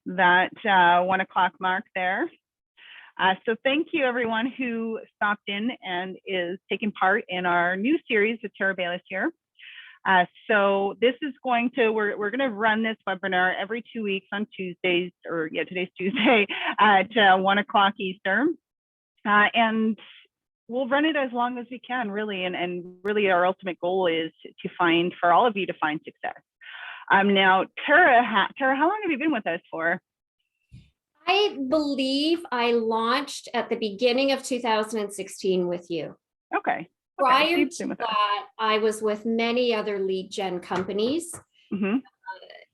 that 1 o'clock mark there. So thank you everyone who stopped in and is taking part in our new series with Tara Baylis here. So this is going to, we're going to run this webinar every 2 weeks on Tuesdays, or yeah, today's Tuesday at 1 o'clock Eastern. And we'll run it as long as we can, really. And really our ultimate goal is to find, for all of you to find success. Now, Tara, how long have you been with us for? I believe I launched at the beginning of 2016 with you. Okay. Prior to that, I was with many other lead gen companies. Mm-hmm.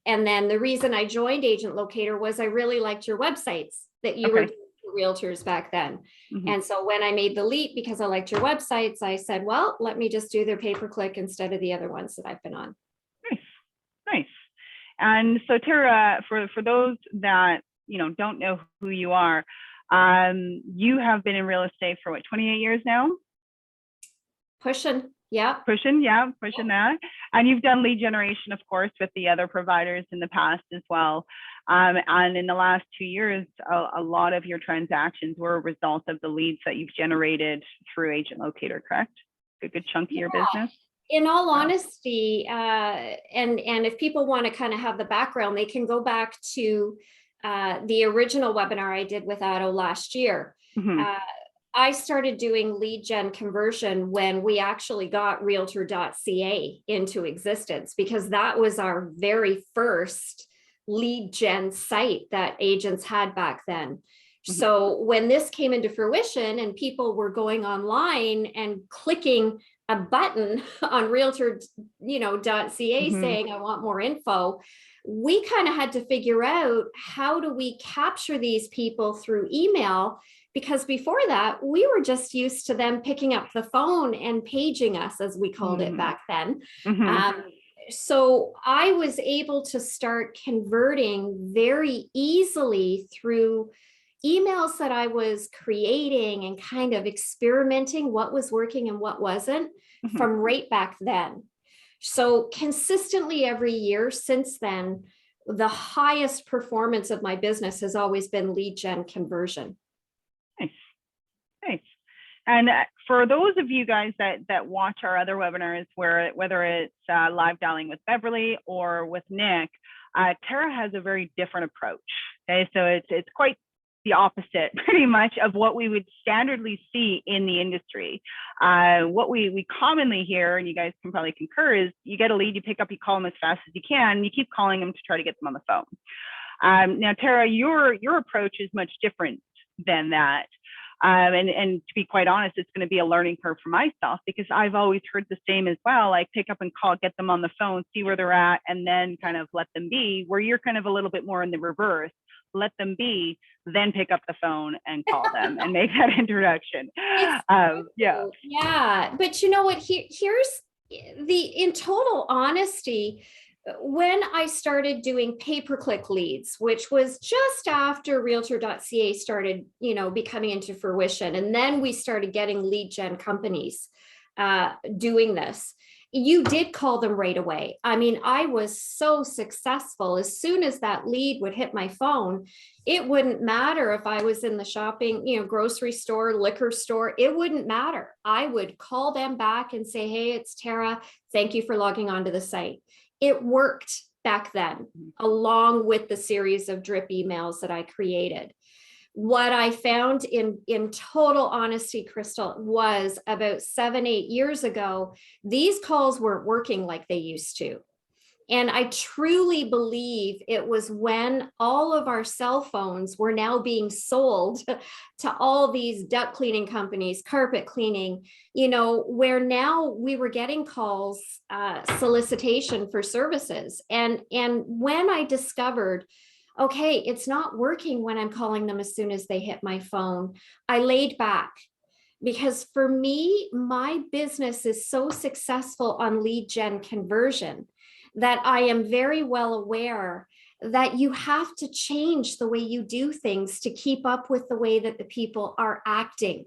And then the reason I joined Agent Locator was I really liked your websites that you were doing for realtors back then. Mm-hmm. And so when I made the leap, because I liked your websites, I said, well, let me just do their pay-per-click instead of the other ones that I've been on. Nice. And so Tara, for those that don't know who you are, you have been in real estate for what, 28 years now? Pushing that. And you've done lead generation, of course, with the other providers in the past as well. And in the last 2 years, a lot of your transactions were a result of the leads that you've generated through Agent Locator, correct? A good chunk of your business? In all honesty, and if people want to kind of have the background, they can go back to the original webinar I did with Otto last year. Mm-hmm. I started doing lead gen conversion when we actually got realtor.ca into existence, because that was our very first lead gen site that agents had back then. Mm-hmm. So when this came into fruition and people were going online and clicking a button on realtor.ca mm-hmm. saying, I want more info, we kind of had to figure out, how do we capture these people through email? Because before that, we were just used to them picking up the phone and paging us, as we called mm-hmm. it back then. Mm-hmm. So I was able to start converting very easily through emails that I was creating and kind of experimenting what was working and what wasn't mm-hmm. from right back then. So consistently every year since then, the highest performance of my business has always been lead gen conversion. Nice. And for those of you guys that watch our other webinars, whether it's live dialing with Beverly or with Nick, Tara has a very different approach. Okay, so it's quite the opposite, pretty much, of what we would standardly see in the industry. What we commonly hear, and you guys can probably concur, is you get a lead, you pick up, you call them as fast as you can, and you keep calling them to try to get them on the phone. Now, Tara, your approach is much different than that. And to be quite honest, it's going to be a learning curve for myself, because I've always heard the same as well, like pick up and call, get them on the phone, see where they're at, and then kind of let them be, where you're kind of a little bit more in the reverse. Let them be, then pick up the phone and call them and make that introduction. Yeah. But you know what, here's in total honesty, when I started doing pay-per-click leads, which was just after realtor.ca started, becoming into fruition, and then we started getting lead gen companies doing this, you did call them right away. I mean, I was so successful. As soon as that lead would hit my phone, it wouldn't matter if I was in the shopping, grocery store, liquor store, it wouldn't matter. I would call them back and say, hey, it's Tara. Thank you for logging onto the site. It worked back then, along with the series of drip emails that I created. What I found in total honesty, Crystal, was about 7-8 years ago, these calls weren't working like they used to. And I truly believe it was when all of our cell phones were now being sold to all these duct cleaning companies, carpet cleaning, where now we were getting calls, solicitation for services. And when I discovered, okay, it's not working when I'm calling them as soon as they hit my phone, I laid back. Because for me, my business is so successful on lead gen conversion that I am very well aware that you have to change the way you do things to keep up with the way that the people are acting.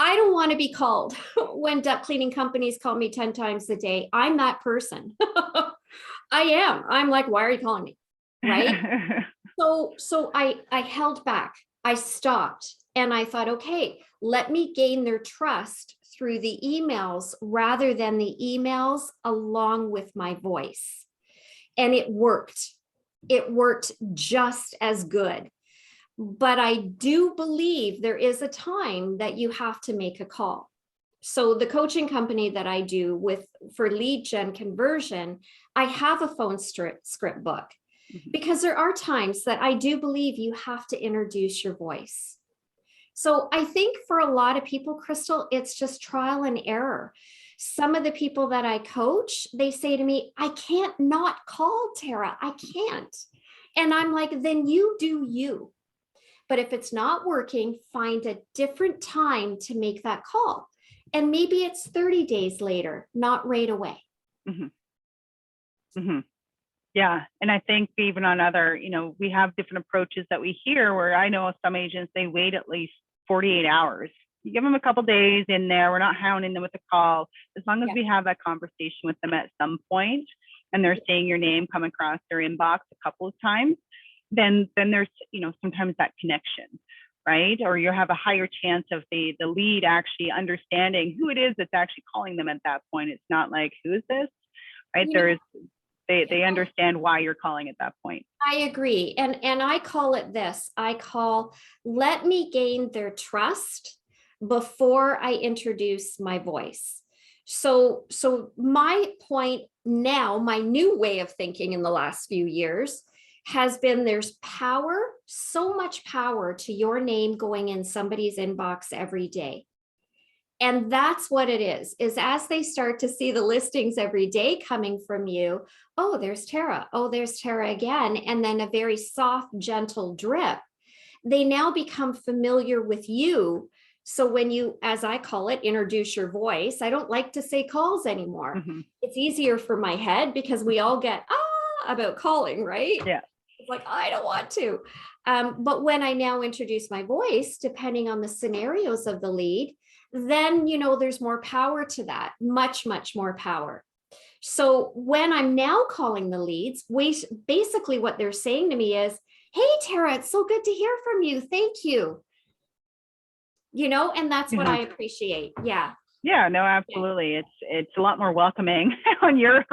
I don't want to be called when duct cleaning companies call me 10 times a day. I'm that person. I am. I'm like, why are you calling me? Right? So I held back. I stopped and I thought, okay, let me gain their trust through the emails rather than the emails along with my voice. And it worked. It worked just as good. But I do believe there is a time that you have to make a call. So the coaching company that I do with for lead gen conversion, I have a phone script book because there are times that I do believe you have to introduce your voice. So I think for a lot of people, Crystal, it's just trial and error. Some of the people that I coach, they say to me, I can't not call Tara. I can't. And I'm like, then you do you. But if it's not working, find a different time to make that call. And maybe it's 30 days later, not right away. Mm-hmm. Mm-hmm. Yeah. And I think even on other, we have different approaches that we hear where I know some agents, they wait at least 48 hours. You give them a couple days in there. We're not hounding them with a call. As long as we have that conversation with them at some point and they're seeing your name come across their inbox a couple of times, then there's, sometimes that connection, right? Or you have a higher chance of the lead actually understanding who it is that's actually calling them at that point. It's not like, who is this, right? They understand why you're calling at that point. I agree. And I call it this. I call, let me gain their trust before I introduce my voice. So my point now, my new way of thinking in the last few years has been there's power, so much power to your name going in somebody's inbox every day. And that's what it is as they start to see the listings every day coming from you. Oh, there's Tara. Oh, there's Tara again. And then a very soft, gentle drip. They now become familiar with you. So when you, as I call it, introduce your voice, I don't like to say calls anymore. Mm-hmm. It's easier for my head because we all get, about calling, right? Yeah. It's like, I don't want to. But when I now introduce my voice, depending on the scenarios of the lead, then, there's more power to that, much, much more power. So when I'm now calling the leads, basically what they're saying to me is, hey, Tara, it's so good to hear from you. Thank you. And that's what I appreciate. Yeah. Yeah, no, absolutely. It's a lot more welcoming on your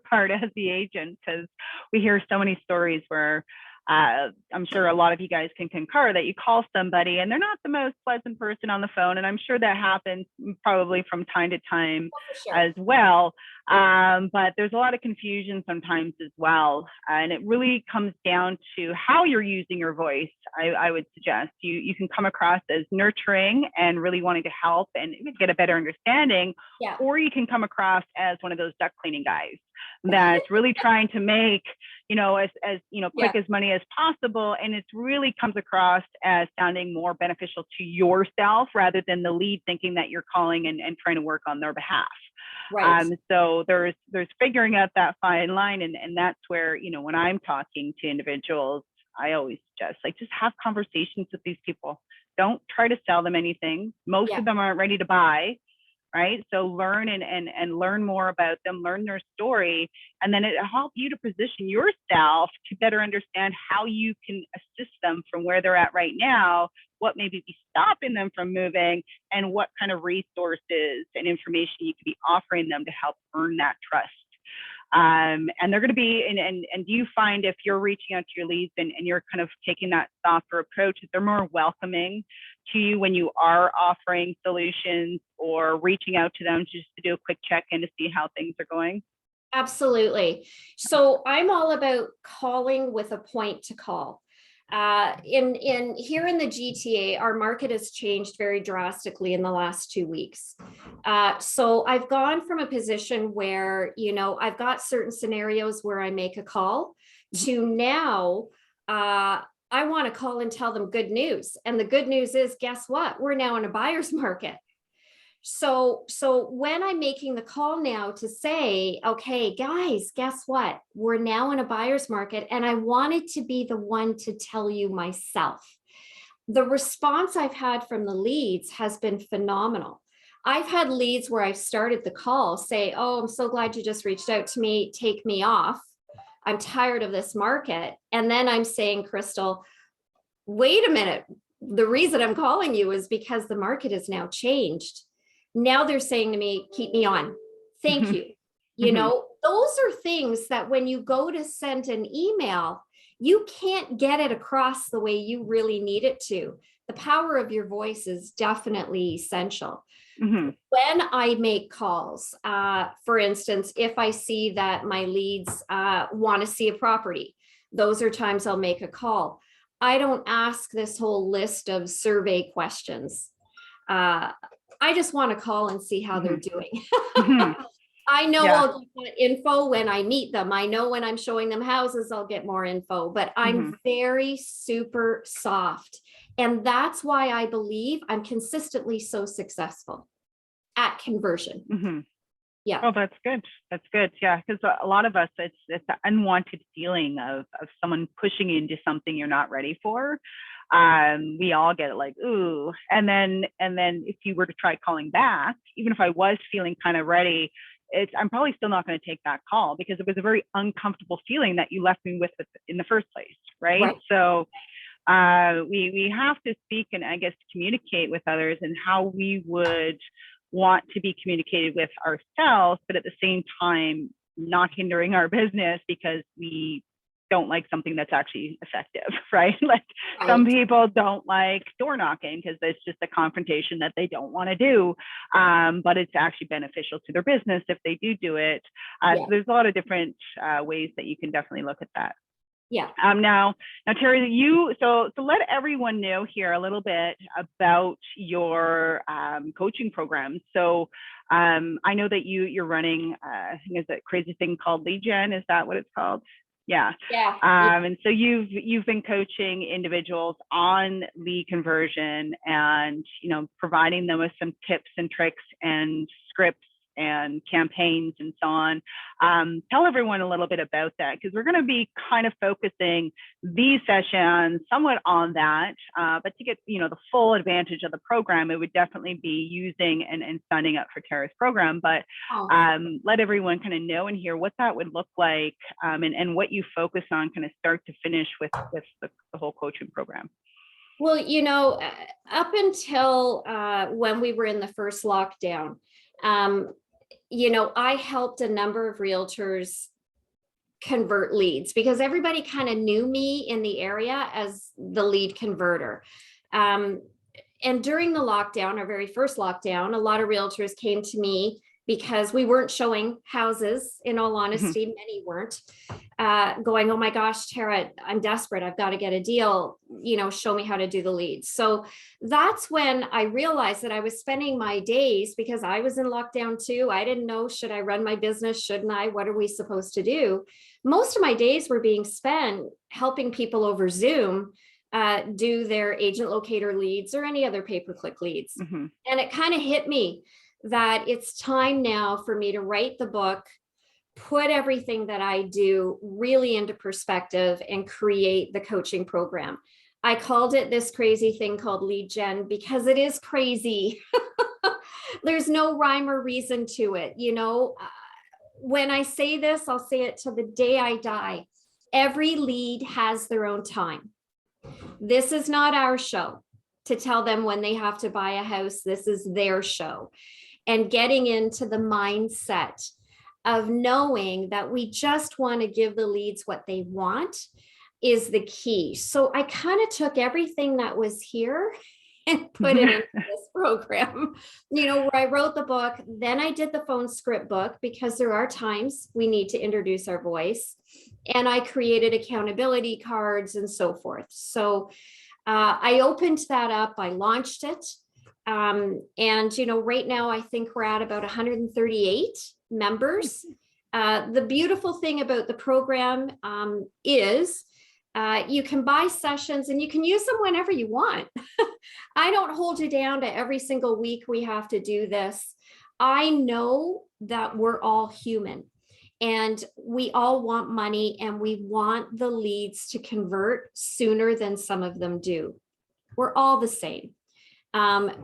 part as the agent, because we hear so many stories where I'm sure a lot of you guys can concur that you call somebody and they're not the most pleasant person on the phone. And I'm sure that happens probably from time to time as well. But there's a lot of confusion sometimes as well. And it really comes down to how you're using your voice. I would suggest you can come across as nurturing and really wanting to help and get a better understanding, or you can come across as one of those duck cleaning guys that's really trying to make, as quick as money as possible. And it really comes across as sounding more beneficial to yourself rather than the lead thinking that you're calling and trying to work on their behalf. Right. So there's figuring out that fine line. And that's where, when I'm talking to individuals, I always suggest just have conversations with these people. Don't try to sell them anything. Most of them aren't ready to buy. Right. So learn and learn more about them, learn their story, and then it'll help you to position yourself to better understand how you can assist them from where they're at right now, what maybe be stopping them from moving, and what kind of resources and information you could be offering them to help earn that trust. And they're going to be, and do you find if you're reaching out to your leads and you're kind of taking that softer approach, that they're more welcoming to you when you are offering solutions or reaching out to them just to do a quick check-in to see how things are going? Absolutely. So I'm all about calling with a point to call. In here in the GTA, our market has changed very drastically in the last 2 weeks. So I've gone from a position where, I've got certain scenarios where I make a call to now, I want to call and tell them good news. And the good news is, guess what? We're now in a buyer's market. So when I'm making the call now to say, okay, guys, guess what? We're now in a buyer's market, and I wanted to be the one to tell you myself. The response I've had from the leads has been phenomenal. I've had leads where I've started the call say, oh, I'm so glad you just reached out to me. Take me off. I'm tired of this market. And then I'm saying, Crystal, wait a minute. The reason I'm calling you is because the market has now changed. Now they're saying to me, keep me on. Thank you. You know, those are things that when you go to send an email, you can't get it across the way you really need it to. The power of your voice is definitely essential. When I make calls, for instance, if I see that my leads want to see a property, those are times I'll make a call. I don't ask this whole list of survey questions. I just want to call and see how they're doing. I know I'll get that info when I meet them. I know when I'm showing them houses, I'll get more info, but I'm very super soft. And that's why I believe I'm consistently so successful at conversion. Yeah. Oh, that's good. That's good. Yeah. Because a lot of us, it's the unwanted feeling of someone pushing you into something you're not ready for. We all get it like, ooh. And then if you were to try calling back, even if I was feeling kind of ready, I'm probably still not going to take that call because it was a very uncomfortable feeling that you left me with in the first place. Right. So we have to speak and I guess communicate with others and how we would want to be communicated with ourselves, but at the same time, not hindering our business because we don't like something that's actually effective, right? Like some people don't like door knocking because it's just a confrontation that they don't want to do, but it's actually beneficial to their business if they do it. So there's a lot of different ways that you can definitely look at that. Yeah. Now, Terry, so let everyone know here a little bit about your coaching program. So I know that you're running, I think it's a crazy thing called lead gen. Is that what it's called? Yeah. And so you've been coaching individuals on lead conversion and, providing them with some tips and tricks and scripts and campaigns and so on. Tell everyone a little bit about that because we're going to be kind of focusing these sessions somewhat on that, but to get the full advantage of the program, it would definitely be using and signing up for Tara's program. But let everyone kind of know and hear what that would look like and what you focus on kind of start to finish with the whole coaching program. Well, up until when we were in the first lockdown, I helped a number of realtors convert leads because everybody kind of knew me in the area as the lead converter. And during the lockdown, our very first lockdown, a lot of realtors came to me because we weren't showing houses. In all honesty, many weren't going, oh my gosh, Tara, I'm desperate. I've got to get a deal, show me how to do the leads. So that's when I realized that I was spending my days because I was in lockdown too. I didn't know, should I run my business? Shouldn't I? What are we supposed to do? Most of my days were being spent helping people over Zoom do their agent locator leads or any other pay-per-click leads. And it kind of hit me that it's time now for me to write the book, put everything that I do really into perspective and create the coaching program. I called it this crazy thing called lead gen because it is crazy. There's no rhyme or reason to it. When I say this, I'll say it to the day I die. Every lead has their own time. This is not our show to tell them when they have to buy a house. This is their show. And getting into the mindset of knowing that we just want to give the leads what they want is the key. So I kind of took everything that was here and put it into this program, where I wrote the book. Then I did the phone script book because there are times we need to introduce our voice. And I created accountability cards and so forth. So I opened that up. I launched it. And, right now I think we're at about 138 members. The beautiful thing about the program is you can buy sessions and you can use them whenever you want. I don't hold you down to every single week we have to do this. I know that we're all human and we all want money and we want the leads to convert sooner than some of them do. We're all the same.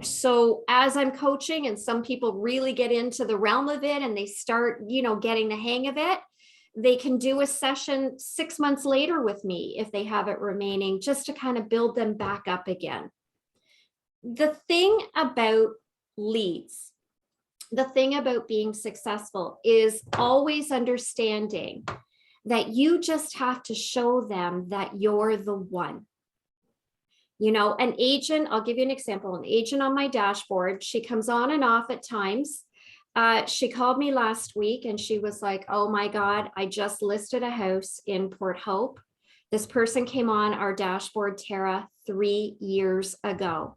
So as I'm coaching and some people really get into the realm of it and they start, getting the hang of it, They can do a session 6 months later with me if they have it remaining, just to kind of build them back up again. The thing about leads, the thing about being successful is always understanding that you just have to show them that you're the one. You know, an agent, I'll give you an example, an agent on my dashboard, she comes on and off at times. She called me last week and she was like, oh my God, I just listed a house in Port Hope. This person came on our dashboard, Tara, 3 years ago.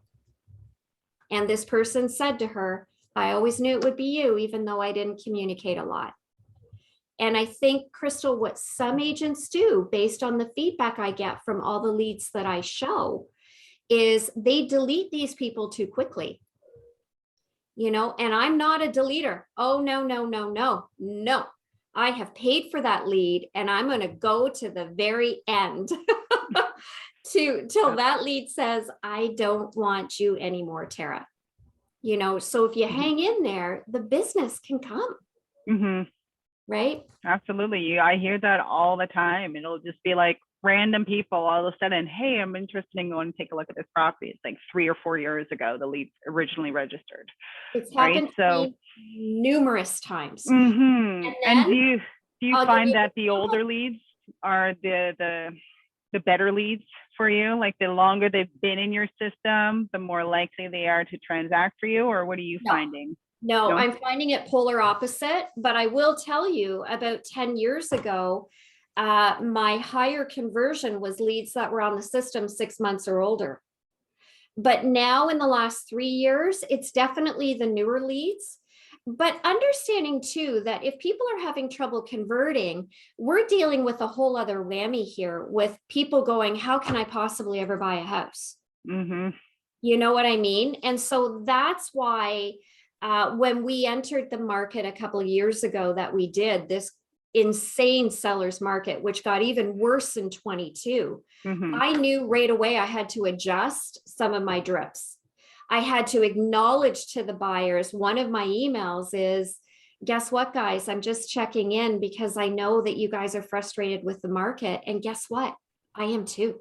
And this person said to her, I always knew it would be you, even though I didn't communicate a lot. And I think, Crystal, what some agents do based on the feedback I get from all the leads that I show is they delete these people too quickly. You know, and I'm not a deleter. Oh, no, no, no, no, no. I have paid for that lead and I'm going to go to the very end till that lead says, I don't want you anymore, Tara. You know, so if you hang in there, the business can come. Mm-hmm. Right? Absolutely. I hear that all the time. It'll just be like random people all of a sudden, hey, I'm interested in going to take a look at this property. It's like 3 or 4 years ago, the lead originally registered. It's happened to me numerous times. Mm-hmm. And do you find that the older leads are the better leads for you? Like the longer they've been in your system, the more likely they are to transact for you, or what are you finding? No, I'm finding it polar opposite, but I will tell you about 10 years ago, my higher conversion was leads that were on the system 6 months or older. But now in the last 3 years, it's definitely the newer leads. But understanding too, that if people are having trouble converting, we're dealing with a whole other whammy here with people going, how can I possibly ever buy a house? Mm-hmm. You know what I mean? And so that's why when we entered the market a couple of years ago that we did this insane sellers market, which got even worse in 22, I knew right away I had to adjust some of my drips. I had to acknowledge to the buyers. One of my emails is, guess what, guys, I'm just checking in because I know that you guys are frustrated with the market. And guess what? I am too.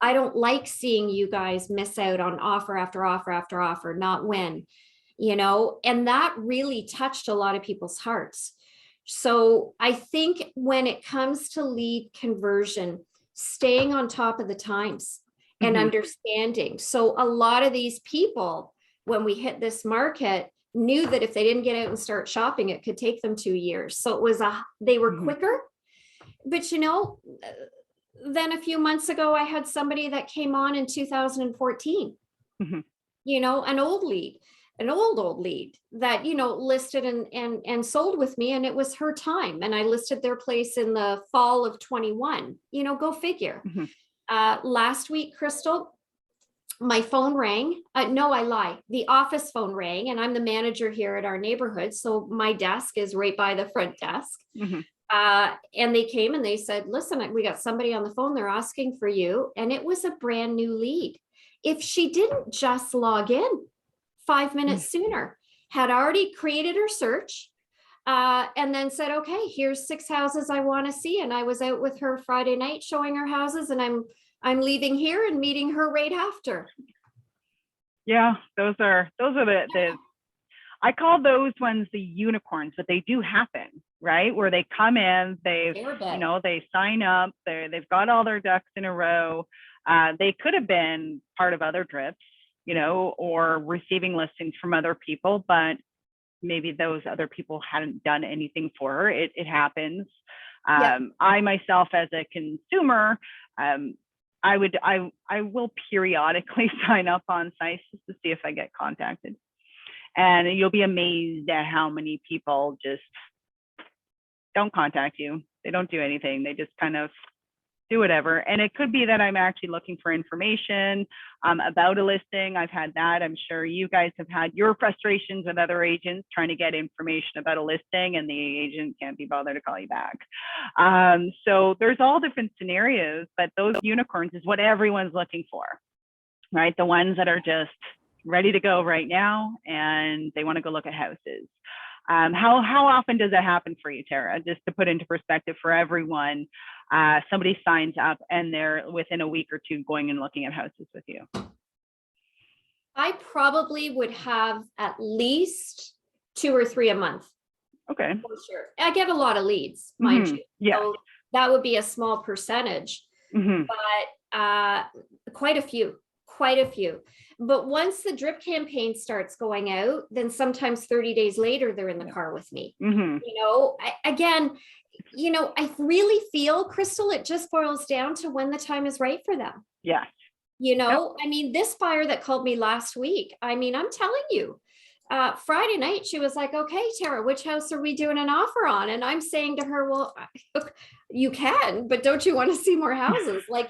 I don't like seeing you guys miss out on offer after offer after offer, not win, you know, and that really touched a lot of people's hearts. So I think when it comes to lead conversion, staying on top of the times and understanding. So a lot of these people, when we hit this market, knew that if they didn't get out and start shopping, it could take them 2 years. So it was they were quicker. But you know, then a few months ago, I had somebody that came on in 2014, you know, an old lead, an old lead that, you know, listed and sold with me, and it was her time. And I listed their place in the fall of 21, you know, go figure. Last week, Crystal, my phone rang. No, I lie. The office phone rang, and I'm the manager here at our neighborhood. So my desk is right by the front desk. And they came and they said, listen, we got somebody on the phone. They're asking for you. And it was a brand new lead. If she didn't just log in 5 minutes sooner, had already created her search, and then said, okay, here's 6 houses I want to see. And I was out with her Friday night showing her houses, and I'm leaving here and meeting her right after. Yeah, those are the I call those ones the unicorns, but they do happen, right? Where they come in, they sign up, they've got all their ducks in a row. They could have been part of other drips, you know, or receiving listings from other people, but maybe those other people hadn't done anything for her. It happens. I myself, as a consumer, I will periodically sign up on sites just to see if I get contacted. And you'll be amazed at how many people just don't contact you. They don't do anything. They just kind of do whatever. And it could be that I'm actually looking for information about a listing. I've had that. I'm sure you guys have had your frustrations with other agents trying to get information about a listing, and the agent can't be bothered to call you back. So there's all different scenarios, but those unicorns is what everyone's looking for, right? The ones that are just ready to go right now, and they want to go look at houses. How often does that happen for you, Tara? Just to put into perspective for everyone, somebody signs up and they're within a week or two going and looking at houses with you. I probably would have at least 2 or 3 a month. Okay. For sure. I get a lot of leads, mind you. Yeah. So that would be a small percentage, but quite a few. But once the drip campaign starts going out, then sometimes 30 days later, they're in the car with me. I really feel, Crystal, it just boils down to when the time is right for them. Yeah. I mean, this buyer that called me last week, I mean, I'm telling you, Friday night, she was like, okay, Tara, which house are we doing an offer on? And I'm saying to her, well, you can, but don't you want to see more houses? Like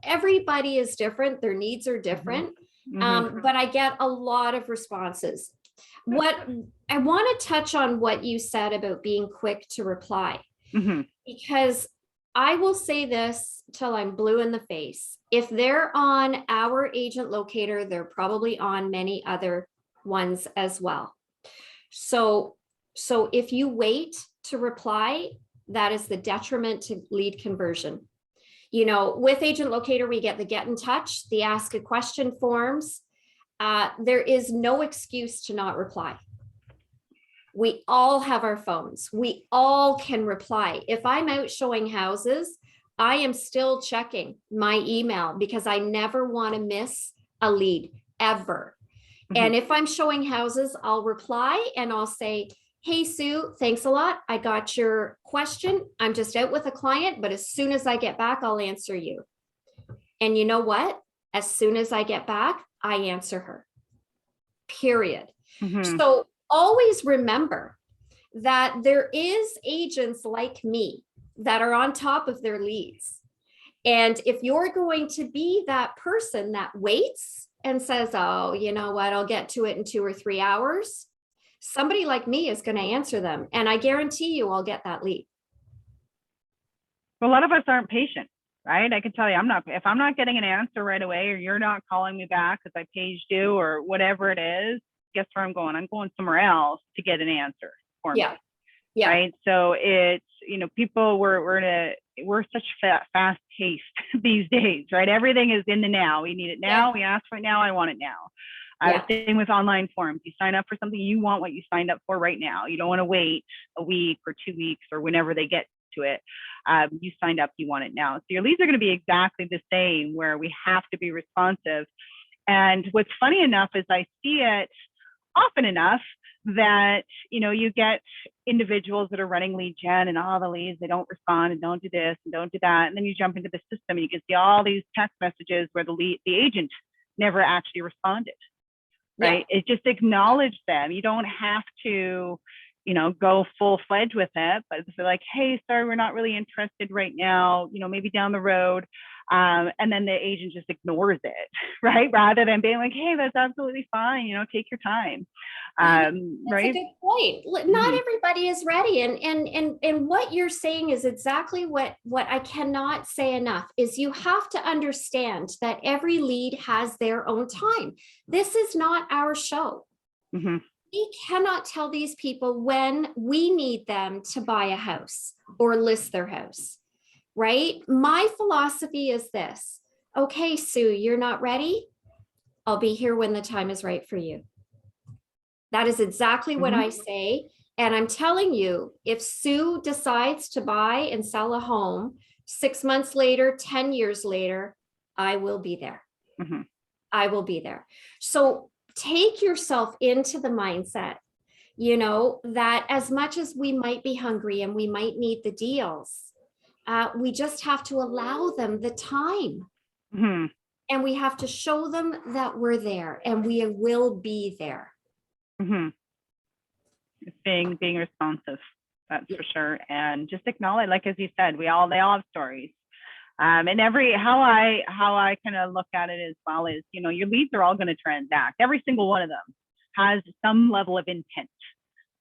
everybody is different. Their needs are different. But I get a lot of responses. What I want to touch on what you said about being quick to reply, because I will say this till I'm blue in the face. If they're on our agent locator, they're probably on many other ones as well. So if you wait to reply, that is the detriment to lead conversion. With agent locator, we get the get in touch, the ask a question forms. There is no excuse to not reply. We all have our phones. We all can reply. If I'm out showing houses, I am still checking my email because I never want to miss a lead ever. And if I'm showing houses, I'll reply and I'll say, hey, Sue, thanks a lot. I got your question. I'm just out with a client, but as soon as I get back, I'll answer you. And you know what? As soon as I get back, I answer her, period. So always remember that there is agents like me that are on top of their leads. And if you're going to be that person that waits and says, oh, you know what, I'll get to it in 2 or 3 hours, somebody like me is going to answer them. And I guarantee you I'll get that lead. A lot of us aren't patient, right? I can tell you, if I'm not getting an answer right away, or you're not calling me back because I paged you or whatever it is, guess where I'm going? I'm going somewhere else to get an answer for me. Yeah. Right. So it's, people we're such fast paced these days, right? Everything is in the now. We need it now. We ask for it now. I want it now. Same with online forms. You sign up for something, you want what you signed up for right now. You don't want to wait a week or 2 weeks or whenever they get to it. You signed up, you want it now. So your leads are going to be exactly the same, where we have to be responsive. And what's funny enough is I see it often enough that, you get individuals that are running lead gen and all the leads, they don't respond and don't do this and don't do that. And then you jump into the system and you can see all these text messages where the agent never actually responded, right? It just acknowledge them. You don't have to, go full fledged with it, but if they're like, hey, sorry, we're not really interested right now, maybe down the road. And then the agent just ignores it, right? Rather than being like, hey, that's absolutely fine. Take your time. That's right. a good point. Not everybody is ready. And what you're saying is exactly what I cannot say enough is you have to understand that every lead has their own time. This is not our show. We cannot tell these people when we need them to buy a house or list their house. Right? My philosophy is this. Okay, Sue, you're not ready. I'll be here when the time is right for you. That is exactly what I say. And I'm telling you, if Sue decides to buy and sell a home 6 months later, 10 years later, I will be there. I will be there. So take yourself into the mindset, that as much as we might be hungry and we might need the deals, we just have to allow them the time. And we have to show them that we're there and we will be there. Being responsive, that's for sure. And just acknowledge, like, as you said, they all have stories. And how I kind of look at it as well is, your leads are all going to transact. Every single one of them has some level of intent,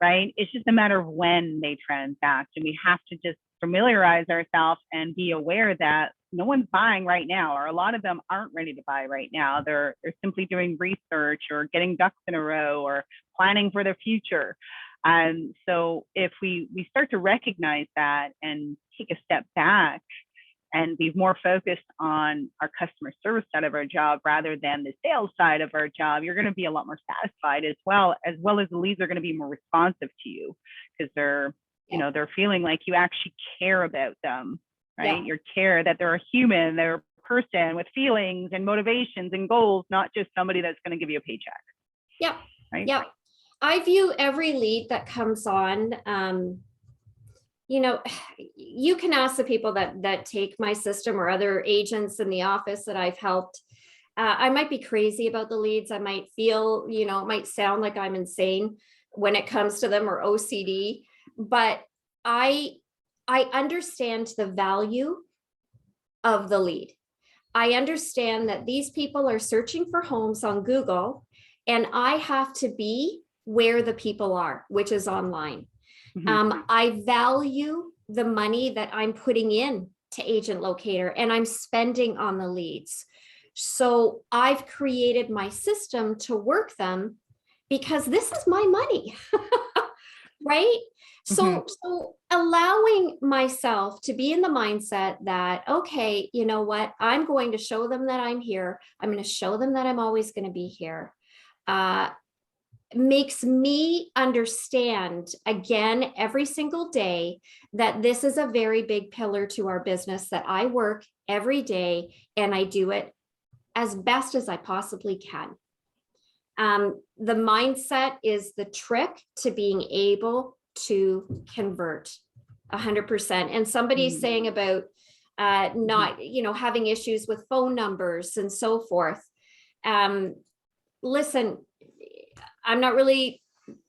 right? It's just a matter of when they transact. And we have to just familiarize ourselves and be aware that no one's buying right now, or a lot of them aren't ready to buy right now. They're simply doing research or getting ducks in a row or planning for their future. So if we start to recognize that and take a step back and be more focused on our customer service side of our job rather than the sales side of our job, you're going to be a lot more satisfied, as well as the leads are going to be more responsive to you, because they're, they're feeling like you actually care about them, right? Yeah. You care that they're a human, they're a person with feelings and motivations and goals, not just somebody that's going to give you a paycheck. Yep. Right. Yep. I view every lead that comes on, you can ask the people that take my system or other agents in the office that I've helped. I might be crazy about the leads. I might feel, it might sound like I'm insane when it comes to them, or OCD, but I understand the value of the lead. I understand that these people are searching for homes on Google, and I have to be where the people are, which is online. I value the money that I'm putting in to Agent Locator and I'm spending on the leads. So I've created my system to work them because this is my money, right? So allowing myself to be in the mindset that, okay, you know what, I'm going to show them that I'm here. I'm going to show them that I'm always going to be here. Makes me understand again every single day that this is a very big pillar to our business, that I work every day and I do it as best as I possibly can. The mindset is the trick to being able to convert 100%. And somebody's saying about not, having issues with phone numbers and so forth. Listen, I'm not really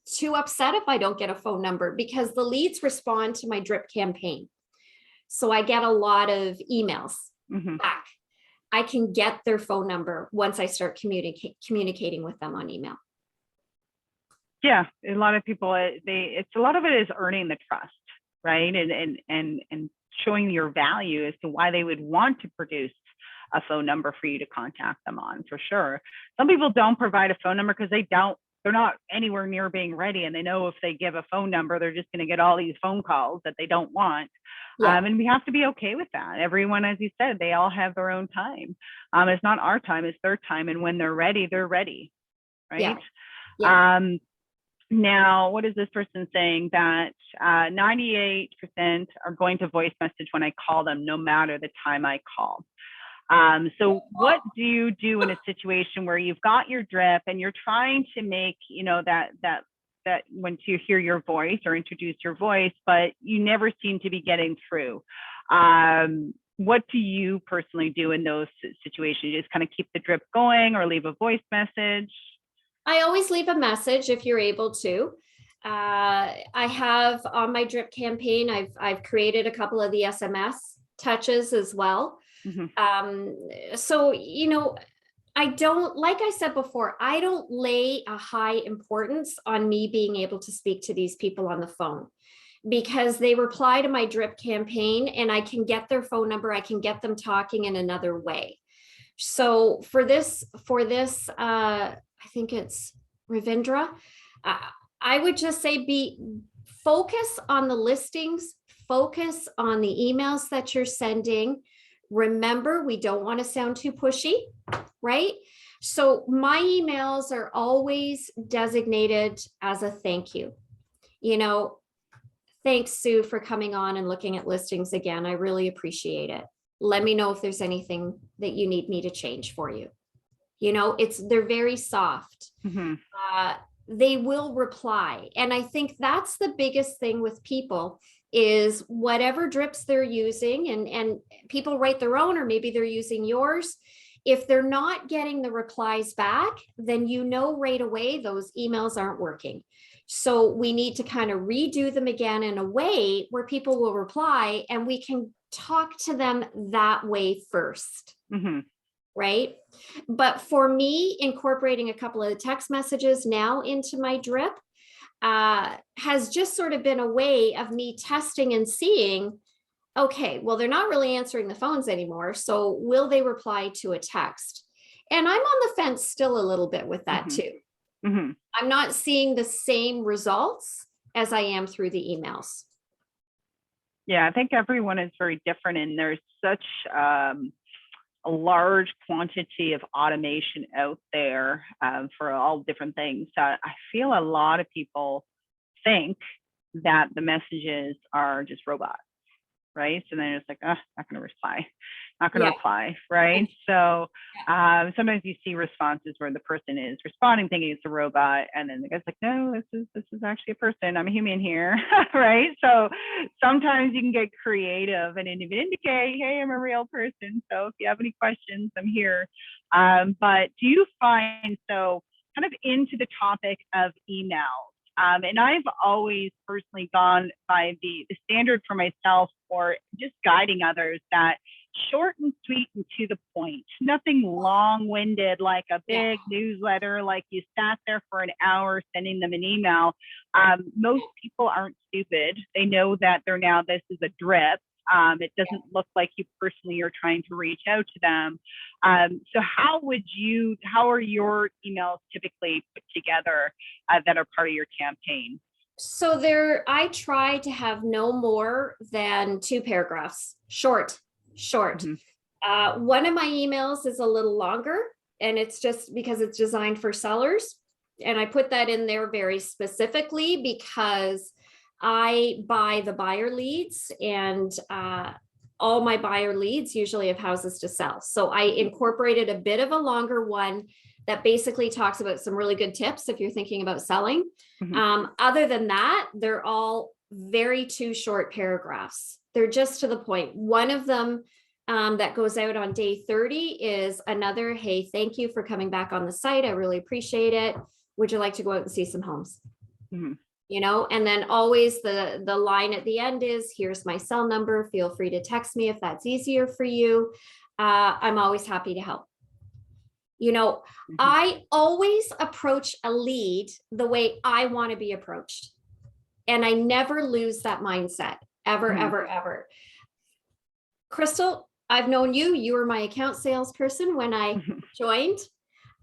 too upset if I don't get a phone number, because the leads respond to my drip campaign. So I get a lot of emails back. I can get their phone number once I start communicating with them on email. Yeah, a lot of people, a lot of it is earning the trust, right? And showing your value as to why they would want to produce a phone number for you to contact them on, for sure. Some people don't provide a phone number because they're not anywhere near being ready. And they know if they give a phone number, they're just going to get all these phone calls that they don't want. Yeah. And we have to be okay with that. Everyone, as you said, they all have their own time. It's not our time, it's their time. And when they're ready, right? Yeah. Yeah. Now, what is this person saying? That 98% are going to voice message when I call them, no matter the time I call. So what do you do in a situation where you've got your drip and you're trying to make, that when to hear your voice or introduce your voice, but you never seem to be getting through? What do you personally do in those situations? You just kind of keep the drip going or leave a voice message? I always leave a message if you're able to. I have on my drip campaign, I've created a couple of the SMS touches as well. So, I don't, like I said before, I don't lay a high importance on me being able to speak to these people on the phone, because they reply to my drip campaign and I can get their phone number. I can get them talking in another way. So for this, I think it's Ravindra, I would just say focus on the listings, focus on the emails that you're sending. Remember, we don't want to sound too pushy, right? So my emails are always designated as a thank you. Thanks, Sue, for coming on and looking at listings again. I really appreciate it. Let me know if there's anything that you need me to change for you. They're very soft. They will reply. And I think that's the biggest thing with people is whatever drips they're using, and people write their own, or maybe they're using yours. If they're not getting the replies back, then right away those emails aren't working. So we need to kind of redo them again in a way where people will reply and we can talk to them that way first. Right? But for me, incorporating a couple of the text messages now into my drip has just sort of been a way of me testing and seeing okay, well, they're not really answering the phones anymore. So will they reply to a text? And I'm on the fence still a little bit with that Mhm. too. Mhm. I'm not seeing the same results as I am through the emails. Yeah, I think everyone is very different, and there's such a large quantity of automation out there for all different things. I feel a lot of people think that the messages are just robots, right? So then it's like, oh, not going to reply, not going to Yeah. reply, right? So sometimes you see responses where the person is responding thinking it's a robot, and then the guy's like, no, this is actually a person. I'm a human here, right? So sometimes you can get creative and even indicate, hey, I'm a real person. So if you have any questions, I'm here. But do you find, so kind of into the topic of emails, and I've always personally gone by the standard for myself or just guiding others that short and sweet and to the point, nothing long winded like a big newsletter, like you sat there for an hour sending them an email. Most people aren't stupid. They know that this is a drip. It doesn't look like you personally are trying to reach out to them. So how are your emails typically put together that are part of your campaign? So I try to have no more than 2 paragraphs, short. Mm-hmm. One of my emails is a little longer, and it's just because it's designed for sellers. And I put that in there very specifically because I buy the buyer leads, and all my buyer leads usually have houses to sell. So I incorporated a bit of a longer one that basically talks about some really good tips if you're thinking about selling. Mm-hmm. Other than that, they're all very 2 short paragraphs. They're just to the point. One of them that goes out on day 30 is another, hey, thank you for coming back on the site. I really appreciate it. Would you like to go out and see some homes? Mm-hmm. And then always the line at the end is, here's my cell number. Feel free to text me if that's easier for you. I'm always happy to help. Mm-hmm. I always approach a lead the way I want to be approached. And I never lose that mindset, ever, Mm-hmm. ever. Crystal, I've known you. You were my account salesperson when I joined.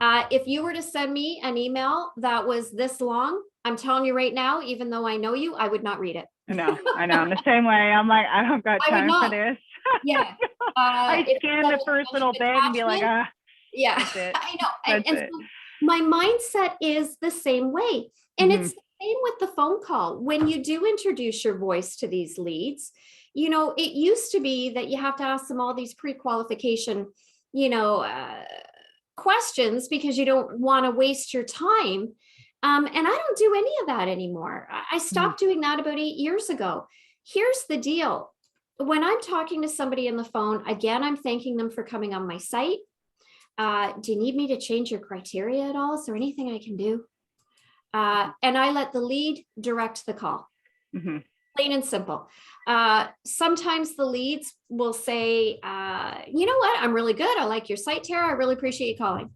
If you were to send me an email that was this long, I'm telling you right now, even though I know you, I would not read it. I know. In the same way, I'm like, I don't got time for this. Yeah. I scan the first little bit and be like, yeah, that's it. I know. That's And it. so my mindset is the same way. And Mm-hmm. it's the same with the phone call. When you do introduce your voice to these leads, it used to be that you have to ask them all these pre-qualification, questions because you don't want to waste your time. And I don't do any of that anymore. I stopped doing that about 8 years ago. Here's the deal. When I'm talking to somebody on the phone, again, I'm thanking them for coming on my site. Do you need me to change your criteria at all? Is there anything I can do? And I let the lead direct the call. Mm-hmm. Plain and simple. Sometimes the leads will say, you know what? I'm really good. I like your site, Tara. I really appreciate you calling.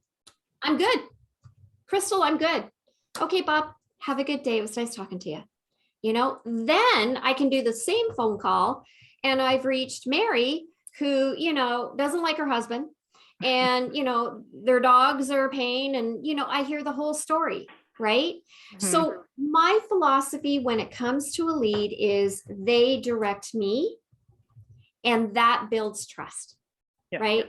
I'm good. Crystal, I'm good. Okay, Bob, have a good day. It was nice talking to you. Then I can do the same phone call, and I've reached Mary, who, doesn't like her husband, and, their dogs are a pain, and, I hear the whole story. Right. Mm-hmm. So my philosophy when it comes to a lead is they direct me, and that builds trust. Yeah. Right.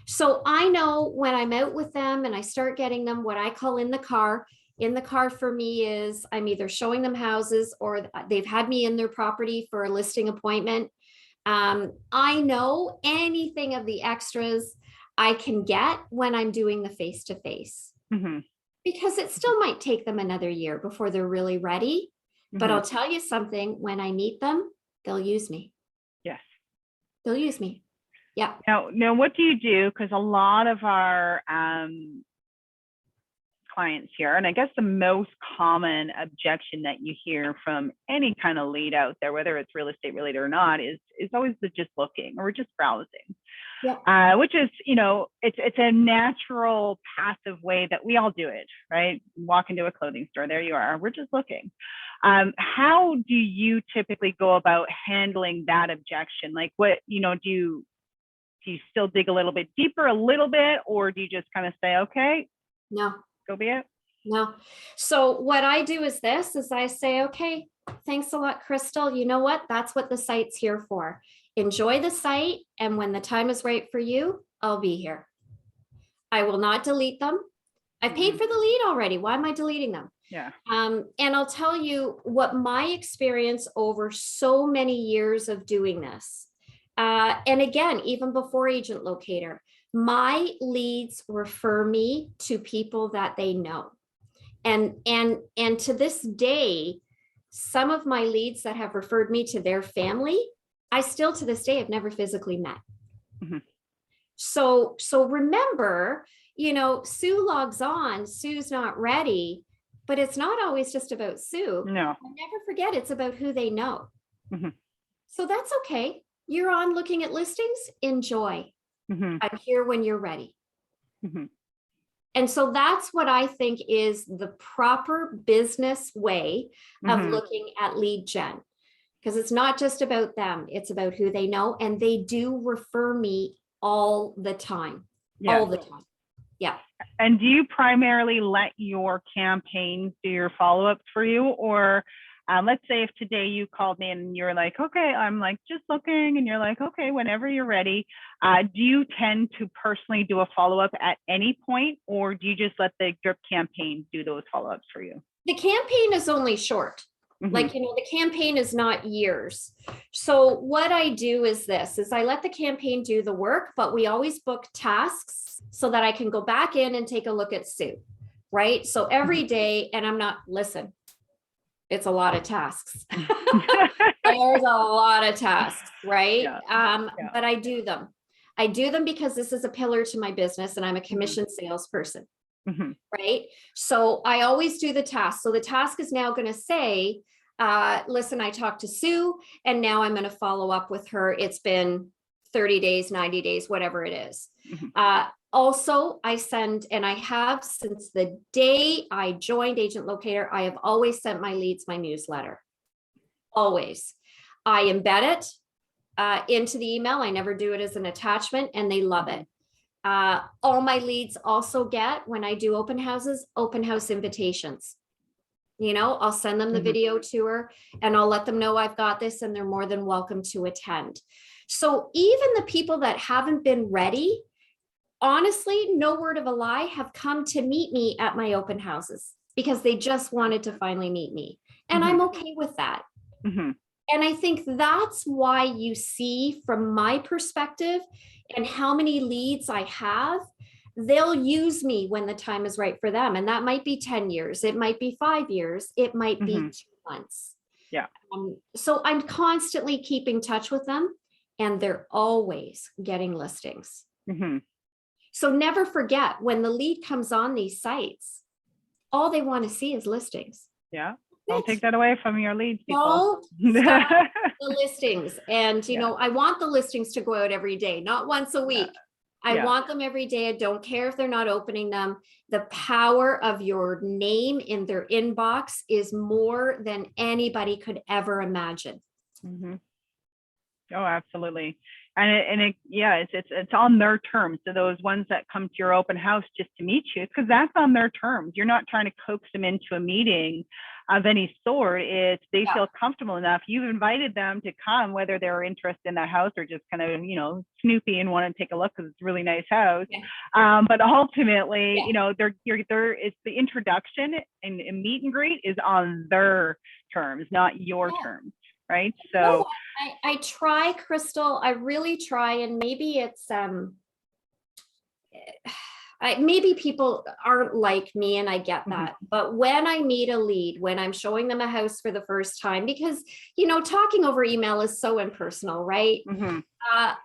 So I know when I'm out with them and I start getting them what I call in the car. In the car for me is I'm either showing them houses or they've had me in their property for a listing appointment. I know anything of the extras I can get when I'm doing the face-to-face. Mm-hmm. Because it still might take them another year before they're really ready. Mm-hmm. But I'll tell you something, when I meet them, they'll use me. Yes. They'll use me. Yeah. Now, what do you do? Because a lot of our clients here, and I guess the most common objection that you hear from any kind of lead out there, whether it's real estate related or not, is always the just looking or just browsing. which is, it's a natural passive way that we all do it, right? Walk into a clothing store, there you are, we're just looking. How do you typically go about handling that objection? Like what, do you still dig a little bit deeper, or do you just kind of say, okay, No, go be it? no. So what I do is I say, okay, thanks a lot, Crystal. You know what? That's what the site's here for. Enjoy the site. And when the time is right for you, I'll be here. I will not delete them. I paid for the lead already. Why am I deleting them? Yeah. And I'll tell you what my experience over so many years of doing this. And again, even before Agent Locator, my leads refer me to people that they know. And to this day, some of my leads that have referred me to their family, I still to this day have never physically met. Mm-hmm. So remember, Sue logs on, Sue's not ready, but it's not always just about Sue. No. Never forget it's about who they know. Mm-hmm. So that's okay. You're on looking at listings, enjoy. Mm-hmm. I'm here when you're ready. Mm-hmm. And so that's what I think is the proper business way of looking at lead gen, because it's not just about them, it's about who they know. And they do refer me all the time, all the time. Yeah. And do you primarily let your campaigns do your follow-ups for you? Or let's say if today you called me and you're like, okay, I'm like just looking, and you're like, okay, whenever you're ready, do you tend to personally do a follow-up at any point, or do you just let the drip campaign do those follow-ups for you? The campaign is only short. Like, the campaign is not years. So what I do is I let the campaign do the work, but we always book tasks so that I can go back in and take a look at Sue, right? So every day, and listen, it's a lot of tasks. There's a lot of tasks, right? But I do them. I do them because this is a pillar to my business and I'm a commission salesperson, right? So I always do the task. So the task is now going to say, listen, I talked to Sue and now I'm going to follow up with her. It's been 30 days, 90 days, whatever it is. Also, I send, and I have since the day I joined Agent Locator, I have always sent my leads my newsletter. Always. I embed it into the email. I never do it as an attachment, and they love it. All my leads also get, when I do open houses, open house invitations. I'll send them the video tour and I'll let them know I've got this and they're more than welcome to attend. So even the people that haven't been ready, honestly, no word of a lie, have come to meet me at my open houses because they just wanted to finally meet me. And I'm okay with that. And I think that's why you see from my perspective and how many leads I have, they'll use me when the time is right for them. And that might be 10 years. It might be 5 years. It might be 2 months. Yeah. So I'm constantly keeping touch with them and they're always getting listings. So never forget, when the lead comes on these sites, all they want to see is listings. Yeah. Don't take that away from your leads, people. Don't stop the listings. And, I want the listings to go out every day, not once a week. I want them every day. I don't care if they're not opening them. The power of your name in their inbox is more than anybody could ever imagine. Oh, absolutely. And it's on their terms. So those ones that come to your open house just to meet you, it's because that's on their terms. You're not trying to coax them into a meeting of any sort. It's they feel comfortable enough. You've invited them to come, whether they're interested in that house or just kind of, snoopy and want to take a look because it's a really nice house. But ultimately, it's the introduction and meet and greet is on their terms, not your terms. Right. So I try, Crystal, I really try. And maybe it's, maybe people aren't like me and I get that. But when I meet a lead, when I'm showing them a house for the first time, because, talking over email is so impersonal, right?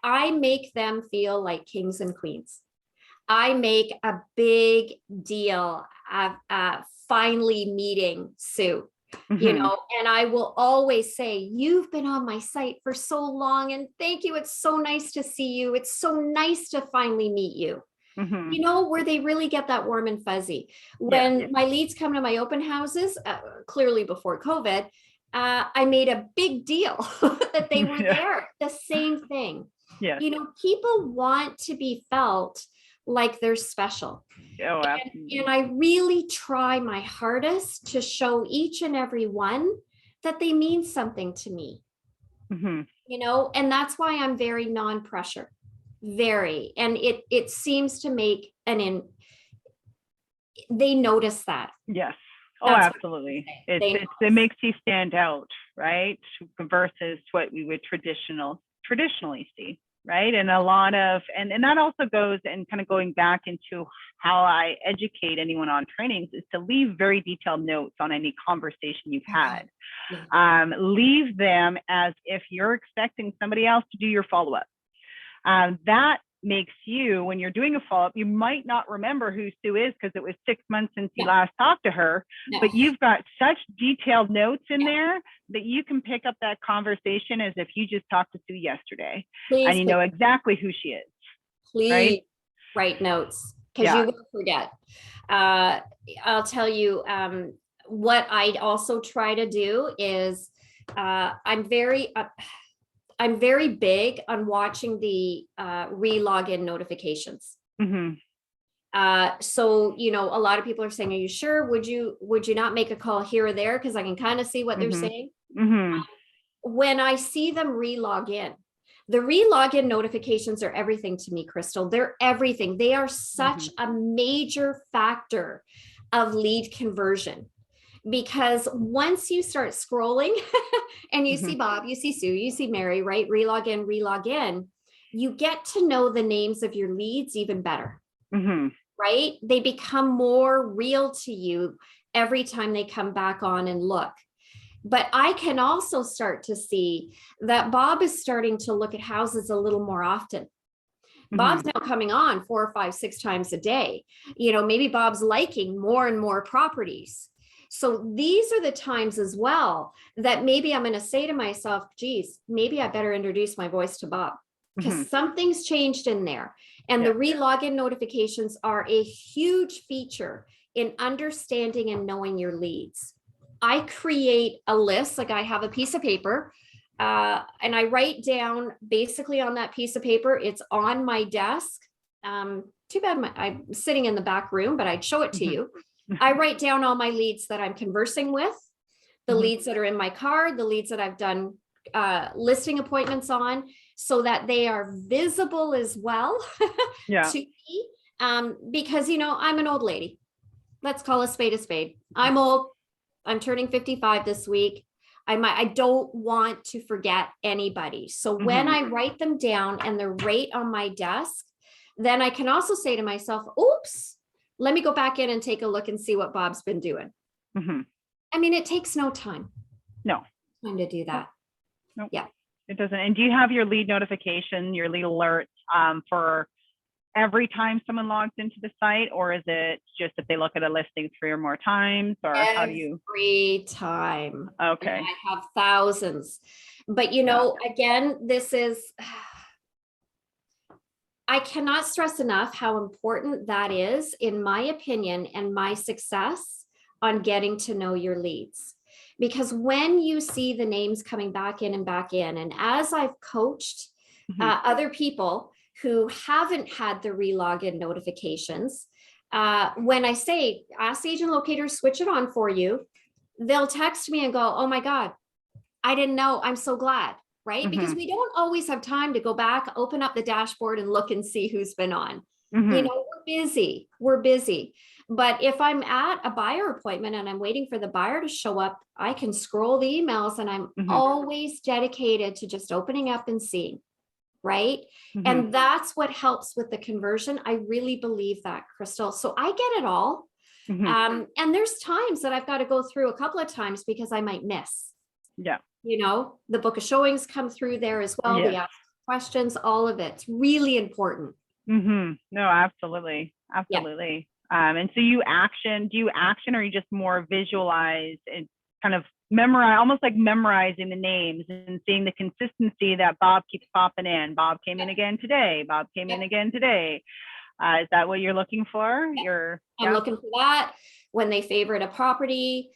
I make them feel like kings and queens. I make a big deal of finally meeting Sue. you Mhm. know, and I will always say, you've been on my site for so long and thank you. It's so nice to see you. It's so nice to finally meet you. Mhm. You know, where they really get that warm and fuzzy. Yeah. When my leads come to my open houses, clearly before COVID, I made a big deal that they were Yeah. there. The same thing. Yes. You know, people want to be felt like they're special. Oh, And absolutely. I really try my hardest to show each and every one that they mean something to me, Mhm. you know, and that's why I'm very non-pressure, very, and it seems to make they notice that. Yes. Oh, That's what I absolutely. say. It's They it notice. makes you stand out, right? Versus what we would traditionally see, right? And a lot of and that also goes and kind of going back into how I educate anyone on trainings is to leave very detailed notes on any conversation you've Okay. had. Yeah. Leave them as if you're expecting somebody else to do your follow up. That makes you, when you're doing a follow-up, you might not remember who Sue is because it was 6 months since you No, last talked to her, no. but you've got such detailed notes in Yeah. there that you can pick up that conversation as if you just talked to Sue yesterday and Please, you please, know exactly who she is, right? please write notes because you Yeah. will forget. Uh, I'll tell you, what I also try to do is I'm very big on watching the re-login notifications. Mm-hmm. So, you know, a lot of people are saying, are you sure? Would you not make a call here or there? Because I can kind of see what they're Mm-hmm. saying. Mm-hmm. When I see them re-log in, the re-login notifications are everything to me, Crystal. They're everything. They are Mm-hmm. such a major factor of lead conversion. Because once you start scrolling and you Mm-hmm. see Bob, you see Sue, you see Mary, right? Relog in, you get to know the names of your leads even better, Mm-hmm. right? They become more real to you every time they come back on and look. But I can also start to see that Bob is starting to look at houses a little more often. Mm-hmm. Bob's now coming on 4 or 5, 6 times a day. You know, maybe Bob's liking more and more properties. So these are the times as well that maybe I'm going to say to myself, geez, maybe I better introduce my voice to Bob Mm-hmm. because something's changed in there. And Yeah. the re-login notifications are a huge feature in understanding and knowing your leads. I create a list, like I have a piece of paper, and I write down basically on that piece of paper, it's on my desk. Too bad I'm sitting in the back room, but I'd show it to Mm-hmm. you. I write down all my leads that I'm conversing with, the Mm-hmm. leads that are in my card, the leads that I've done listing appointments on, so that they are visible as well Yeah. to me. Because, you know, I'm an old lady. Let's call a spade a spade. I'm old. I'm turning 55 this week. I don't want to forget anybody. So when Mm-hmm. I write them down and they're right on my desk, then I can also say to myself, oops, let me go back in and take a look and see what Bob's been doing. Mm-hmm. I mean, it takes no time No. to do that. No. Yeah. It doesn't. And do you have your lead notification, your lead alerts for every time someone logs into the site, or is it just if they look at a listing 3 or more times, or how do you? Every time. Okay. And I have thousands. But, you Yeah. know, again, this is, I cannot stress enough how important that is, in my opinion, and my success on getting to know your leads. Because when you see the names coming back in, and as I've coached Mm-hmm. other people who haven't had the re-login notifications, when I say, ask Agent Locator, switch it on for you, they'll text me and go, oh my God, I didn't know. I'm so glad. Right? Mm-hmm. Because we don't always have time to go back, open up the dashboard and look and see who's been on. Mm-hmm. You know, we're busy. But if I'm at a buyer appointment and I'm waiting for the buyer to show up, I can scroll the emails and I'm Mm-hmm. always dedicated to just opening up and seeing. Right? Mm-hmm. And that's what helps with the conversion. I really believe that, Crystal. So I get it all. Mm-hmm. And there's times that I've got to go through a couple of times because I might miss. Yeah. You know, the book of showings come through there as well. Yes. We ask questions, all of it's really important. Mm-hmm. No, absolutely. Yeah. Absolutely. And so do you action or you just more visualize and kind of memorize, almost like memorizing the names and seeing the consistency that Bob keeps popping in. Bob came in again today. Bob came in again today. Is that what you're looking for? I'm looking for that. When they favorite a property,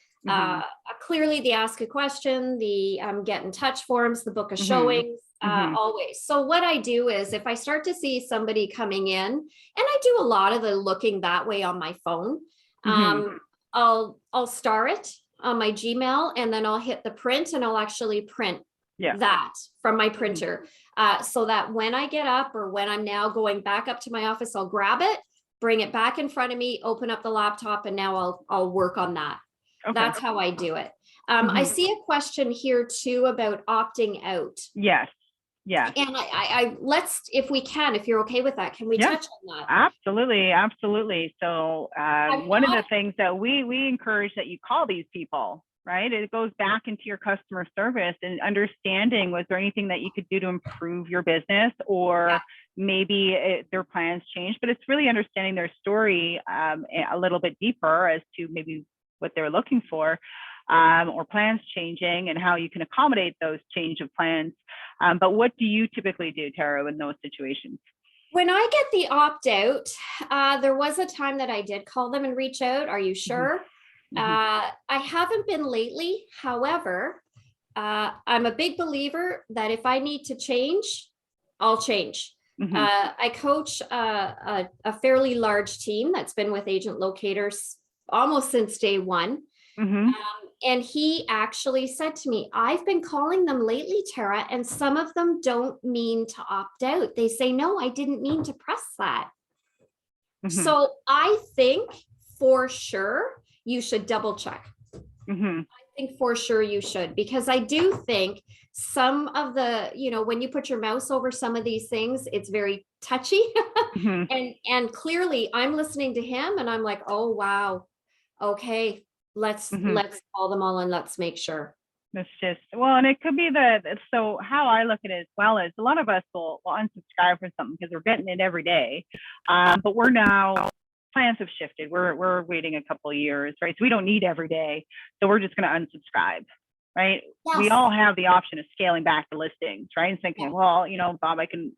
clearly they ask a question, the get in touch forms, the book of showings, always. So what I do is if I start to see somebody coming in, and I do a lot of the looking that way on my phone, I'll star it on my Gmail, and then I'll hit the print, and I'll actually print that from my printer, so that when I get up, or when I'm now going back up to my office, I'll grab it, bring it back in front of me, open up the laptop, and now I'll work on that. Okay. That's how I do it. I see a question here too about opting out. Yes. Yeah. And I let's, if we can, if you're okay with that, can we touch on that? Absolutely. Absolutely. So one of the things that we encourage that you call these people, right? It goes back into your customer service and understanding, was there anything that you could do to improve your business, or maybe their plans change, but it's really understanding their story a little bit deeper as to maybe what they're looking for, or plans changing, and how you can accommodate those change of plans. But what do you typically do, Tara, in those situations? When I get the opt out, there was a time that I did call them and reach out. Are you sure? I haven't been lately. However, I'm a big believer that if I need to change, I'll change. I coach a fairly large team that's been with Agent Locators almost since day one. And he actually said to me, I've been calling them lately, Tara, and some of them don't mean to opt out. They say, no, I didn't mean to press that. So I think for sure you should double check. I think for sure you should, because I do think some of the, when you put your mouse over some of these things, it's very touchy. And clearly I'm listening to him and I'm like, oh, wow. Okay, let's call them all and let's make sure. It's just, well, and it could be so how I look at it as well is a lot of us will unsubscribe for something because we're getting it every day. But we're now, plans have shifted. We're waiting a couple of years, right? So we don't need every day. So we're just going to unsubscribe, right? Yes. We all have the option of scaling back the listings, right? And thinking, well, Bob, I can,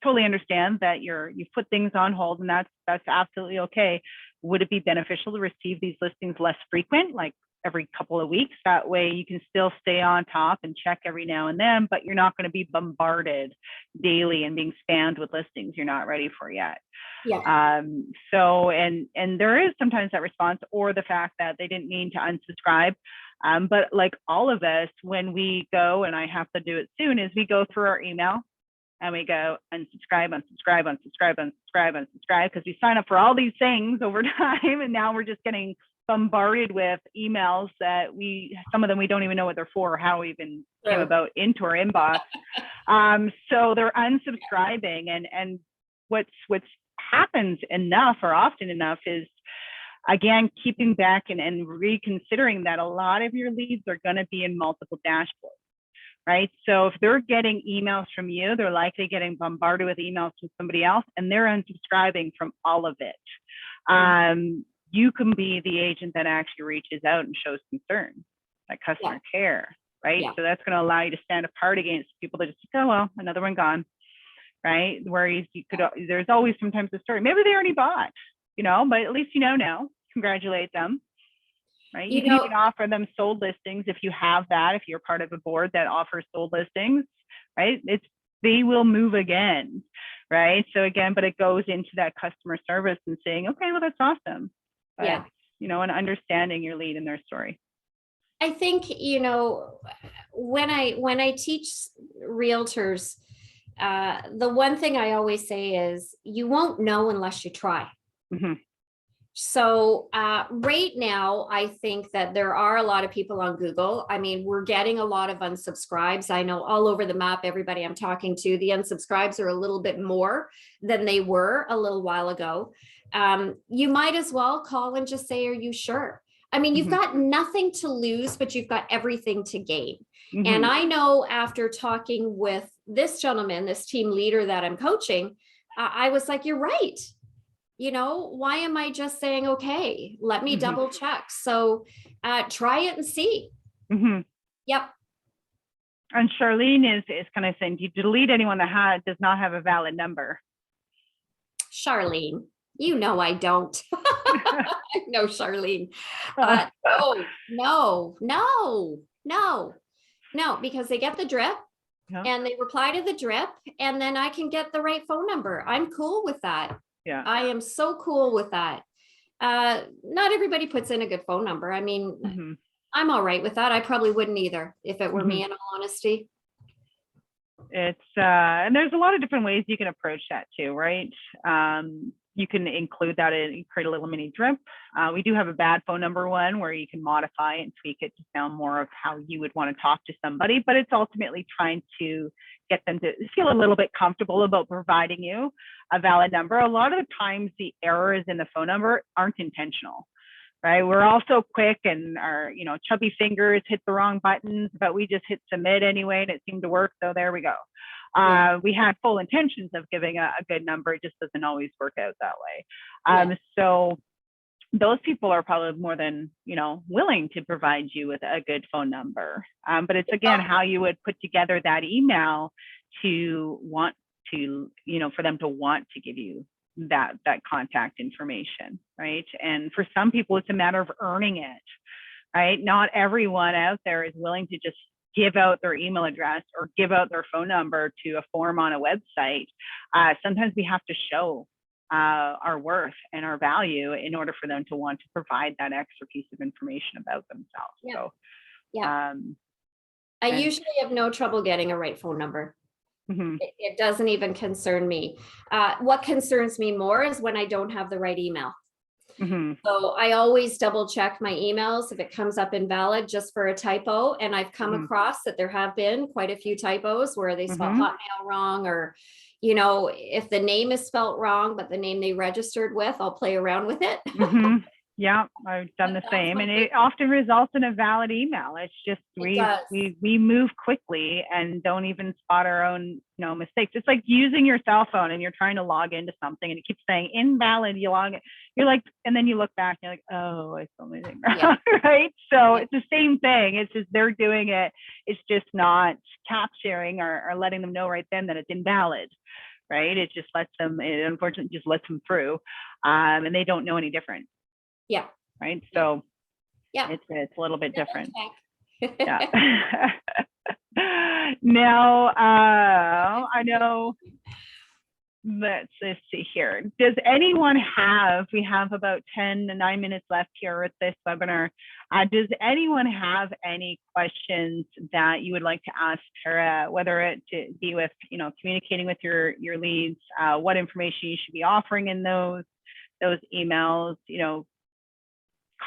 totally understand that you've put things on hold, and that's absolutely okay. Would it be beneficial to receive these listings less frequent, like every couple of weeks? That way you can still stay on top and check every now and then, but you're not going to be bombarded daily and being spammed with listings you're not ready for yet. So, and there is sometimes that response, or the fact that they didn't mean to unsubscribe. But like all of us, when we go, and I have to do it soon, is we go through our email and we go unsubscribe, because we sign up for all these things over time, and now we're just getting bombarded with emails that some of them we don't even know what they're for, or how we even came about into our inbox. So they're unsubscribing, and what's happens enough, or often enough, is again keeping back and reconsidering that a lot of your leads are going to be in multiple dashboards. Right. So if they're getting emails from you, they're likely getting bombarded with emails from somebody else, and they're unsubscribing from all of it. You can be the agent that actually reaches out and shows concern, like customer care, right? So that's going to allow you to stand apart against people that just go, oh, well, another one gone, right? Whereas there's always sometimes a story. Maybe they already bought, but at least now. Congratulate them. Right. You can even offer them sold listings if you have that, if you're part of a board that offers sold listings, right? They will move again, right? So again, but it goes into that customer service and saying, okay, well, that's awesome. But, and understanding your lead and their story. I think, when I teach realtors, the one thing I always say is you won't know unless you try. So right now, I think that there are a lot of people on Google. I mean, we're getting a lot of unsubscribes. I know all over the map, everybody I'm talking to, the unsubscribes are a little bit more than they were a little while ago. You might as well call and just say, are you sure? I mean, you've got nothing to lose, but you've got everything to gain. And I know after talking with this gentleman, this team leader that I'm coaching, I was like, you're right. why am I just saying, okay, let me double check. So try it and see. Mm-hmm. Yep. And Charlene is kind of saying, do you delete anyone that does not have a valid number? Charlene, I don't. No, Charlene. No, because they get the drip and they reply to the drip, and then I can get the right phone number. I'm cool with that. Yeah. I am so cool with that. Not everybody puts in a good phone number. I mean, I'm all right with that. I probably wouldn't either if it were me, in all honesty. It's and there's a lot of different ways you can approach that too, right? You can include that in, create a little mini drip. We do have a bad phone number one where you can modify and tweak it to sound more of how you would want to talk to somebody, but it's ultimately trying to get them to feel a little bit comfortable about providing you a valid number. A lot of the times the errors in the phone number aren't intentional. Right, we're all so quick, and our chubby fingers hit the wrong buttons, but we just hit submit anyway, and it seemed to work. So there we go. We had full intentions of giving a good number. It just doesn't always work out that way. So those people are probably more than willing to provide you with a good phone number. But it's again how you would put together that email to want to for them to want to give you that contact information, right? And for some people, it's a matter of earning it, right? Not everyone out there is willing to just give out their email address or give out their phone number to a form on a website. Sometimes we have to show our worth and our value in order for them to want to provide that extra piece of information about themselves. I usually have no trouble getting a right phone number. It doesn't even concern me. What concerns me more is when I don't have the right email. So I always double check my emails if it comes up invalid just for a typo. And I've come across that there have been quite a few typos where they spelled Hotmail wrong, or, if the name is spelt wrong, but the name they registered with, I'll play around with it. Yeah, I've done the same, and it often results in a valid email. It's just we move quickly and don't even spot our own mistakes. It's like using your cell phone and you're trying to log into something and it keeps saying invalid. You log it, you're like, and then you look back and you're like, oh, I spelled my thing wrong, right? So it's the same thing. It's just they're doing it. It's just not capturing or letting them know right then that it's invalid. Right? It just lets them. It unfortunately just lets them through, and they don't know any different. Yeah. Right. So it's a little bit different. Yeah. Now, I know, let's see here. Does anyone have, we have about 9 minutes left here with this webinar. Does anyone have any questions that you would like to ask Tara, whether it to be with, communicating with your leads, what information you should be offering in those emails,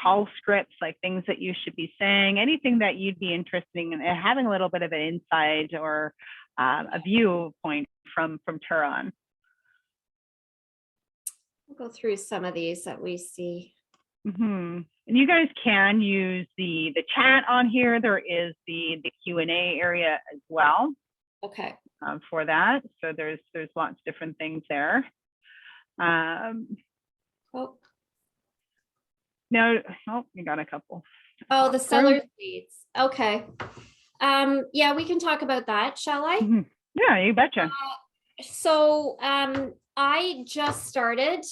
call scripts, like things that you should be saying, anything that you'd be interested in having a little bit of an insight or a viewpoint from Turon? We'll go through some of these that we see. And you guys can use the chat on here. There is the Q&A area as well. Okay. For that, so there's lots of different things there. No, you got a couple. Oh, the seller's leads. Okay. Yeah, we can talk about that, shall I? Yeah, you betcha. So I just started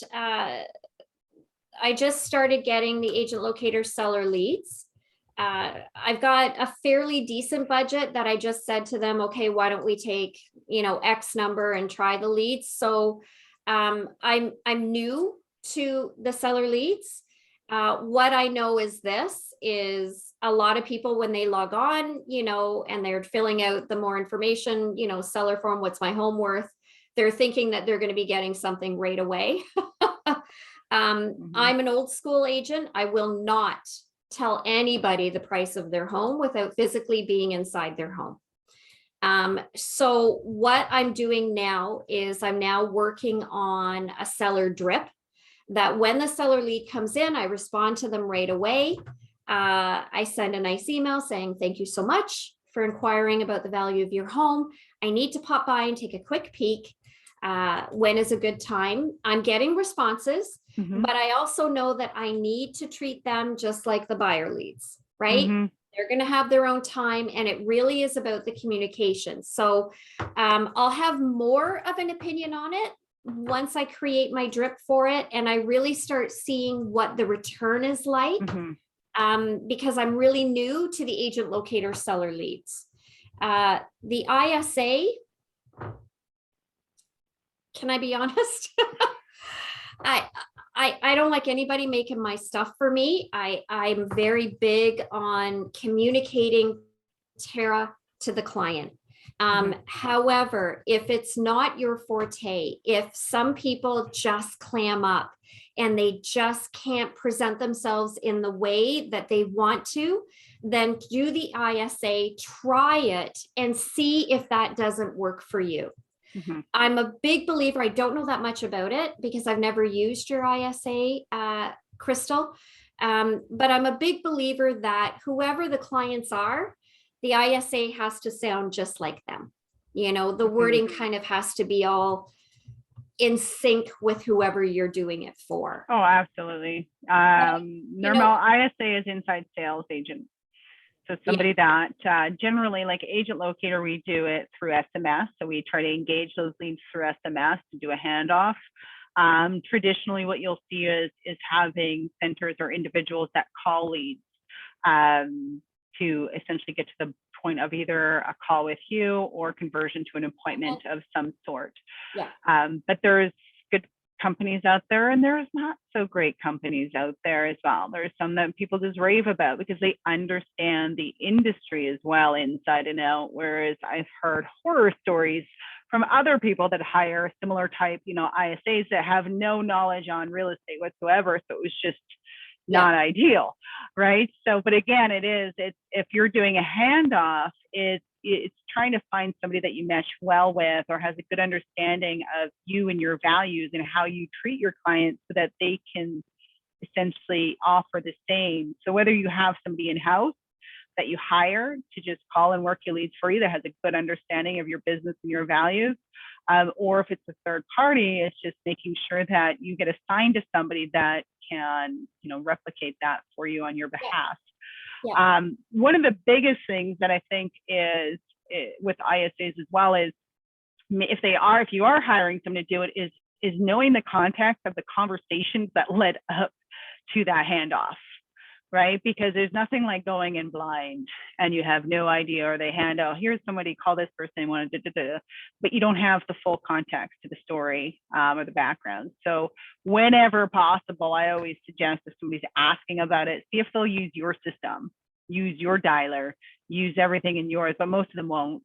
getting the agent locator seller leads. I've got a fairly decent budget that I just said to them, okay, why don't we take, X number and try the leads. So I'm new to the seller leads. What I know is a lot of people, when they log on, and they're filling out the more information, seller form, what's my home worth, they're thinking that they're going to be getting something right away. I'm an old school agent. I will not tell anybody the price of their home without physically being inside their home. So what I'm doing now is I'm now working on a seller drip that when the seller lead comes in, I respond to them right away. I send a nice email saying, thank you so much for inquiring about the value of your home. I need to pop by and take a quick peek. When is a good time? I'm getting responses, Mhm. but I also know that I need to treat them just like the buyer leads, right? Mhm. They're going to have their own time, and it really is about the communication. So I'll have more of an opinion on it once I create my drip for it and I really start seeing what the return is like, Mhm. because I'm really new to the agent locator seller leads. The ISA, can I be honest? I don't like anybody making my stuff for me. I'm very big on communicating, Tara, to the client. However, if it's not your forte, if some people just clam up and they just can't present themselves in the way that they want to, then do the ISA, try it, and see if that doesn't work for you. Mhm. I'm a big believer. I don't know that much about it because I've never used your ISA, Crystal. But I'm a big believer that whoever the clients are, the ISA has to sound just like them. You know, the wording kind of has to be all in sync with whoever you're doing it for. Oh, absolutely. Normal ISA is inside sales agent. So somebody that generally, like agent locator, we do it through SMS. So we try to engage those leads through SMS to do a handoff. Traditionally, what you'll see is having centers or individuals that call leads to essentially get to the point of either a call with you or conversion to an appointment of some sort. But there's good companies out there and there's not so great companies out there as well. There's some that people just rave about because they understand the industry as well inside and out, whereas I've heard horror stories from other people that hire similar type, ISAs that have no knowledge on real estate whatsoever. So it was just not ideal, right? So, but again, it's if you're doing a handoff, it's trying to find somebody that you mesh well with or has a good understanding of you and your values and how you treat your clients so that they can essentially offer the same. So whether you have somebody in-house that you hire to just call and work your leads for you that has a good understanding of your business and your values, or if it's a third party, it's just making sure that you get assigned to somebody that can, replicate that for you on your behalf. One of the biggest things that I think is with ISAs as well is if you are hiring someone to do it is knowing the context of the conversations that led up to that handoff, right? Because there's nothing like going in blind and you have no idea, or they hand out, here's somebody, call this person, but you don't have the full context to the story or the background. So whenever possible, I always suggest if somebody's asking about it, see if they'll use your system, use your dialer, use everything in yours, but most of them won't.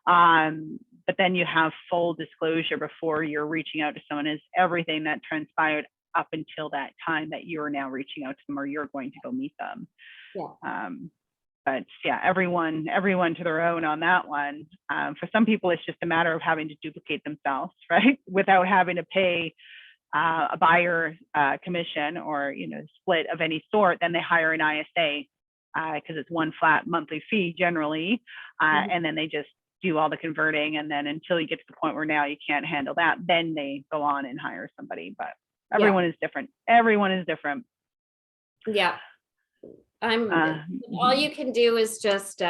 But then you have full disclosure before you're reaching out to someone is everything that transpired up until that time that you're now reaching out to them or you're going to go meet them. But yeah, everyone to their own on that one. For some people, it's just a matter of having to duplicate themselves, right? Without having to pay a buyer commission or, split of any sort, then they hire an ISA because it's one flat monthly fee generally. And then they just do all the converting. And then until you get to the point where now you can't handle that, then they go on and hire somebody. But everyone is different. Everyone is different. Yeah. All you can do is just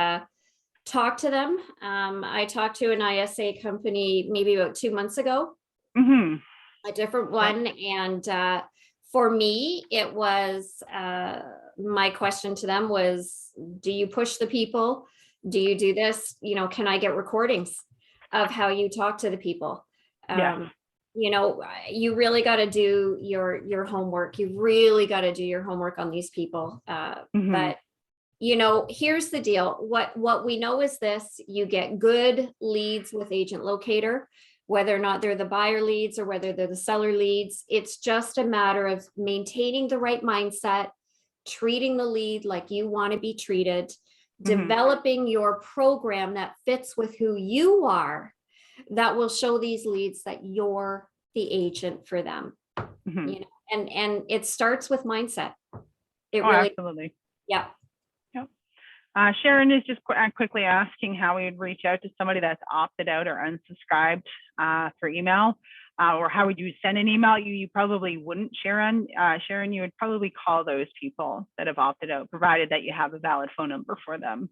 talk to them. I talked to an ISA company maybe about 2 months ago, a different one. And for me, it was, my question to them was, do you push the people? Do you do this? Can I get recordings of how you talk to the people? You really got to do your homework. You really got to do your homework on these people. But here's the deal. What we know is this: you get good leads with Agent Locator, whether or not they're the buyer leads or whether they're the seller leads. It's just a matter of maintaining the right mindset, treating the lead like you want to be treated, developing your program that fits with who you are, that will show these leads that you're the agent for them. And it starts with mindset. It really, absolutely. Yeah. Sharon is just quickly asking how we would reach out to somebody that's opted out or unsubscribed for email, or how would you send an email? You probably wouldn't, Sharon. Sharon, you would probably call those people that have opted out, provided that you have a valid phone number for them,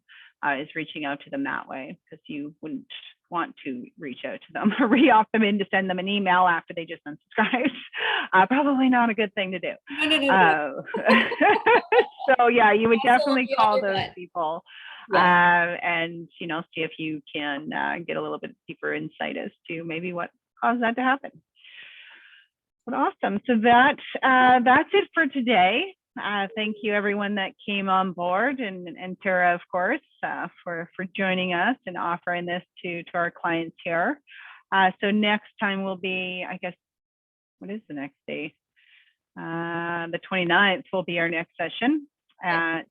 is reaching out to them that way, because you wouldn't want to reach out to them or re-opt them in to send them an email after they just unsubscribed. Probably not a good thing to do. No. So yeah, you would Also definitely the call other those one. people, Yeah. and see if you can get a little bit deeper insight as to maybe what caused that to happen. But awesome. So that's it for today. Thank you everyone that came on board, and Tara, of course, for joining us and offering this to our clients here. So next time will be, I guess, what is the next day? The 29th will be our next session at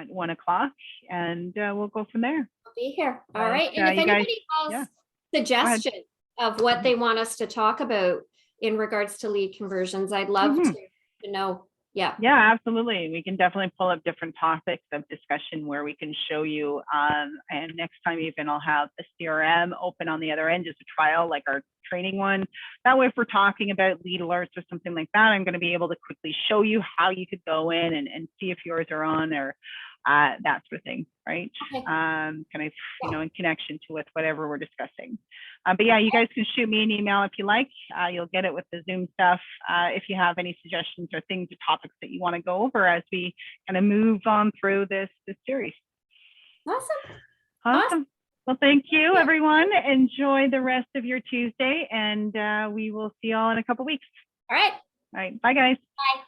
1 o'clock, and we'll go from there. I'll be here. All right. And if you anybody guys, has suggestions of what they want us to talk about in regards to lead conversions, I'd love to know. Yeah. Yeah, absolutely. We can definitely pull up different topics of discussion where we can show you. And next time even I'll have the CRM open on the other end as a trial, like our training one. That way, if we're talking about lead alerts or something like that, I'm going to be able to quickly show you how you could go in and see if yours are on, or that sort of thing, right? Okay. Kind of, in connection to with whatever we're discussing. But yeah, you guys can shoot me an email if you like. You'll get it with the Zoom stuff. If you have any suggestions or things or topics that you want to go over as we kind of move on through this series. Awesome. Well, thank you, everyone. Enjoy the rest of your Tuesday, and we will see you all in a couple weeks. All right. All right. Bye, guys. Bye.